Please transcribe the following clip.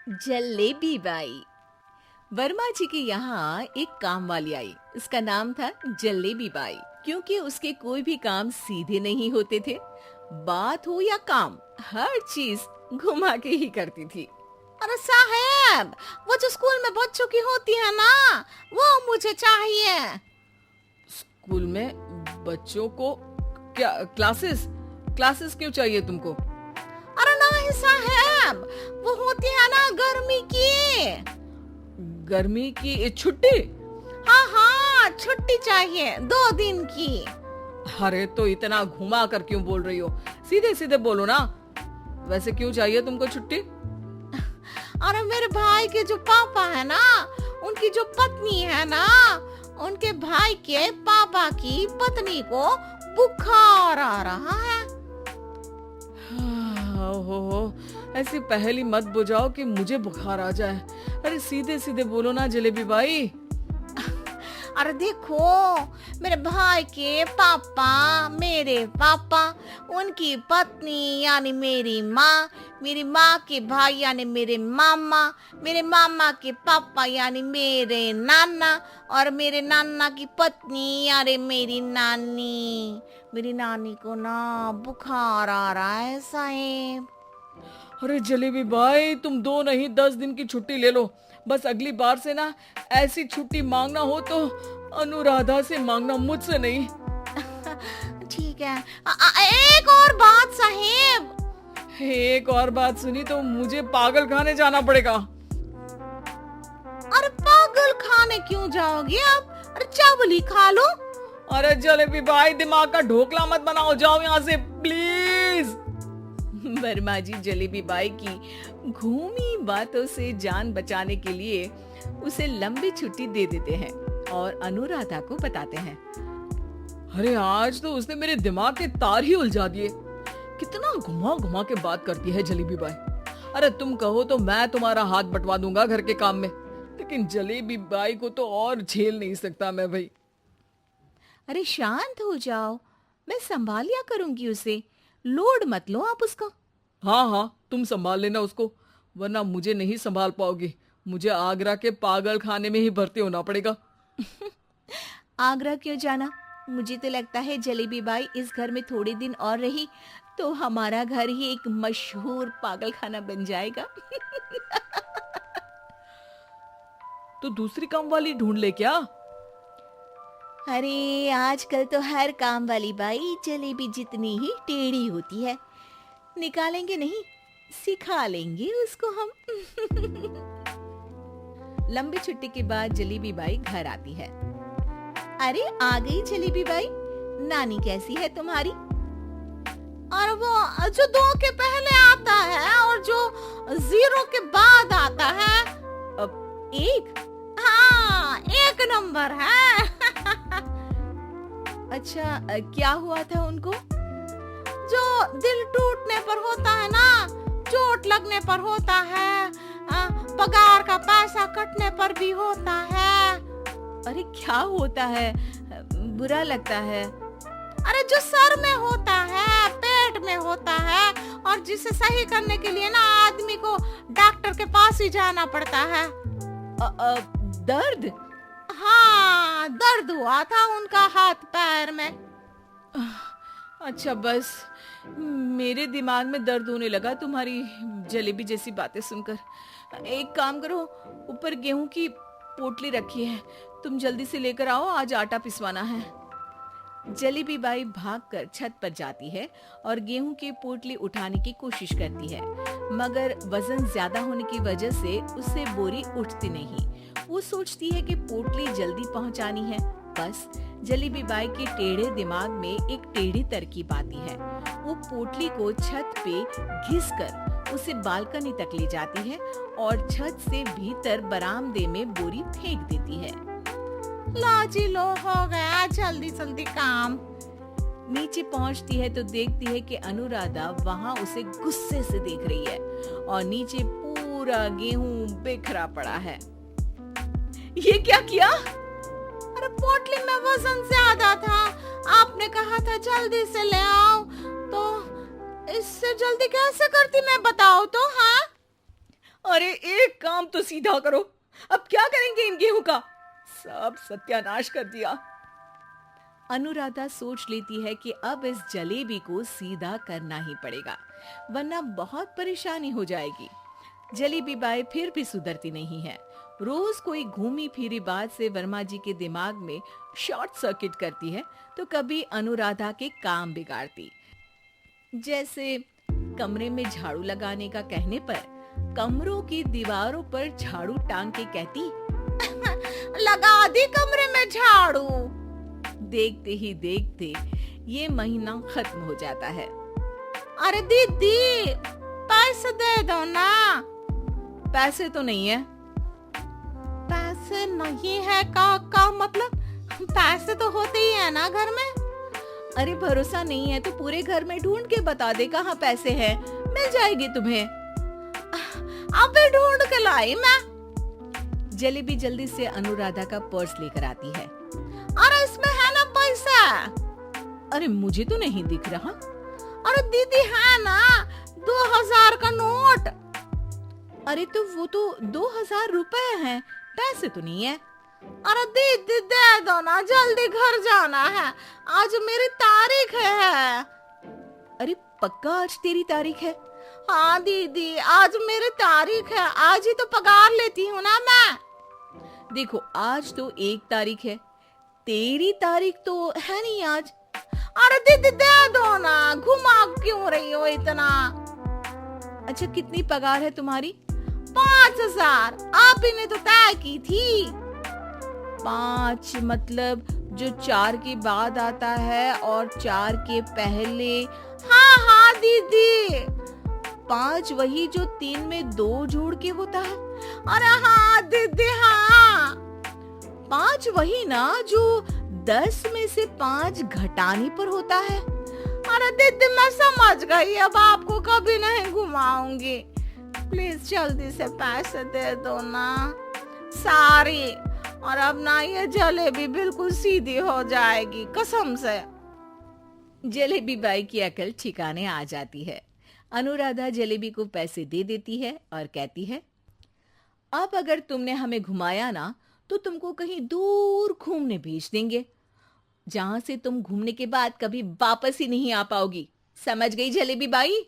Jalebi by. Verma जी के यहाँ एक काम वाली आई। उसका नाम था जलेबी बाई, क्योंकि उसके कोई भी काम सीधे नहीं होते थे। बात हो या काम, हर चीज घुमा के ही करती थी। अरे साहब, वो जो स्कूल में बच्चों की होती है ना, वो मुझे चाहिए। स्कूल में बच्चों को क्या क्लासेस क्लासेस क्यों चाहिए तुमको? अरे नहीं साहब, वो होती है ना गर्मी की। गर्मी की छुट्टी? हाँ हाँ, छुट्टी चाहिए 2 दिन की। अरे तो इतना घुमा कर क्यों बोल रही हो? सीधे सीधे बोलो ना। वैसे क्यों चाहिए तुमको छुट्टी? अरे मेरे भाई के जो पापा है ना, उनकी जो पत्नी है ना, उनके भाई के पापा की पत्नी को बुखार आ रहा है। हो ऐसी पहेली मत बुझाओ कि मुझे बुखार आ जाए। अरे सीधे सीधे बोलो ना जलेबी बाई। अरे देखो, मेरे भाई के पापा, मेरे पापा, उनकी पत्नी यानी मेरी माँ के भाई यानी मेरे मामा के पापा यानी मेरे नाना, और मेरे नाना की पत्नी यानी मेरी नानी को ना बुखार आ रहा है साहेब। अरे जलेबी भाई, तुम 2 नहीं 10 दिन की छुट्टी ले लो। बस अगली बार से ना ऐसी छुट्टी मांगना हो तो अनुराधा से मांगना, मुझसे नहीं। ठीक है। एक और बात साहेब। एक और बात सुनी तो मुझे पागल खाने जाना पड़ेगा। अरे पागल खाने क्यों जाओगे आप? अरे चावल ही खा लो। अरे जलेबी भाई, दिमाग का ढोकला मत बनाओ, जाओ यहाँ से प्लीज। वर्मा जी जलेबी बाई की घूमी बातों से जान बचाने के लिए उसे लंबी छुट्टी दे देते हैं और अनुराधा को बताते हैं। अरे आज तो उसने मेरे दिमाग के तार ही उलझा दिए। कितना घुमा घुमा के बात करती है जलेबी बाई। अरे तुम कहो तो मैं तुम्हारा हाथ बंटवा दूंगा घर के काम में, लेकिन जलेबी बाई को तो और झेल नहीं सकता मैं भाई। अरे शांत हो जाओ, मैं संभाल लिया करूंगी उसे, लोड मत लो आप उसका। हाँ, तुम संभाल लेना उसको, वरना मुझे नहीं संभाल पाओगी। मुझे आगरा के पागल खाने में ही भर्ती होना पड़ेगा। आगरा क्यों जाना? मुझे तो लगता है जलेबी बाई इस घर में थोड़े दिन और रही तो हमारा घर ही एक मशहूर पागल खाना बन जाएगा। तो दूसरी काम वाली ढूंढ ले क्या? अरे आजकल तो हर काम वाली बाई जलेबी जितनी ही टेढ़ी होती है। निकालेंगे नहीं, सिखा लेंगे उसको हम। लंबी छुट्टी के बाद जलेबी बाई घर आती है। अरे आ गई जलेबी बाई, नानी कैसी है तुम्हारी? और वो जो 2 के पहले आता है और जो 0 के बाद आता है। अब 1? हाँ, 1 नंबर है। अच्छा, क्या हुआ था उनको? जो दिल टूटने पर होता है ना, चोट लगने पर होता है, पगार का पैसा कटने पर भी होता है। अरे क्या होता है? बुरा लगता है? अरे जो सर में होता है, पेट में होता है, और जिसे सही करने के लिए ना आदमी को डॉक्टर के पास ही जाना पड़ता है। दर्द? हाँ, दर्द हुआ था उनका हाथ पैर में। अच्छा बस, मेरे दिमाग में दर्द होने लगा तुम्हारी जलेबी जैसी बातें सुनकर। एक काम करो, ऊपर गेहूं की पोटली रखी है, तुम जल्दी से लेकर आओ, आज आटा पिसवाना है। जलेबी बाई भागकर छत पर जाती है और गेहूं की पोटली उठाने की कोशिश करती है, मगर वजन ज्यादा होने की वजह से उससे बोरी उठती नहीं। वो सोचती है कि पोटली जल्दी पहुंचानी है। बस जलेबी बाई के टेढ़े दिमाग में एक टेढ़ी तरकीब आती है। वो पोटली को छत पे घिसकर उसे बालकनी तक ले जाती है और छत से भीतर बरामदे में बोरी फेंक देती है। लाजी लो, हो गया जल्दी जल्दी काम। नीचे पहुंचती है तो देखती है कि अनुराधा वहां उसे गुस्से से देख रही है और नीचे पूरा गेहूं बिखरा पड़ा है। ये क्या किया? अरे पोटली में वजन ज्यादा था, आपने कहा था जल्दी से ले आओ, तो इससे जल्दी कैसे करती मैं बताओ तो। हाँ अरे एक काम तो सीधा करो, अब क्या करेंगे इन गेहूं का? सब सत्यानाश कर दिया। अनुराधा सोच लेती है कि अब इस जलेबी को सीधा करना ही पड़ेगा, वरना बहुत परेशानी हो जाएगी। जलेबी बाई फिर भी सुधरती नहीं है। रोज कोई घूमी फिरी बात से वर्मा जी के दिमाग में शॉर्ट सर्किट करती है, तो कभी अनुराधा के काम बिगाड़ती। जैसे कमरे में झाड़ू लगाने का कहने पर कमरों की दीवारों पर झाड़ू टांग के कहती, लगा दी कमरे में झाड़ू। देखते ही देखते ये महीना खत्म हो जाता है। अरे दीदी, पैसे दे दो ना। पैसे तो नहीं है। पैसे नहीं है का मतलब? पैसे तो होते ही है ना घर में। अरे भरोसा नहीं है तो पूरे घर में ढूंढ के बता दे कहाँ पैसे हैं, मिल जाएगी तुम्हें। अबे ढूंढ के लाई मैं। जलेबी जल्दी से अनुराधा का पर्स लेकर आती है। अरे इसमें है ना पैसा? अरे मुझे तो नहीं दिख रहा। अरे दीदी है ना 2000 का नोट। अरे तो वो तो 2000 रुपए हैं, पैसे तो नहीं है। अरे दीदी दे दो ना, जल्दी घर जाना है, आज मेरी तारीख है। अरे पक्का आज तेरी तारीख है? हाँ दीदी, आज मेरी तारीख है, आज ही तो पगार लेती हूँ ना मैं। देखो आज तो 1 तारीख है, तेरी तारीख तो है नहीं आज। अरे दीदी दे दो ना, घुमा क्यों रही हो इतना? अच्छा कितनी पगार है तुम्हारी? 5000, आप ही ने तो तय की थी। 5 मतलब जो 4 के बाद आता है और 4 के पहले। हाँ हाँ दीदी। 5 वही जो 3 में 2 जोड़ के होता है। अरे हाँ दीदी हाँ। 5 वही ना जो 10 में से 5 घटाने पर होता है। अरे दीदी मैं समझ गई, अब आपको कभी नहीं घुमाऊंगी। प्लीज जल्दी से पैसे दे दो ना, सारी। और अब ना ये जलेबी बिल्कुल सीधी हो जाएगी कसम से। जलेबी बाई की अकल ठिकाने आ जाती है। अनुराधा जलेबी को पैसे दे देती है और कहती है, अब अगर तुमने हमें घुमाया ना तो तुमको कहीं दूर घूमने भेज देंगे, जहां से तुम घूमने के बाद कभी वापस ही नहीं आ पाओगी। समझ गई जलेबी बाई?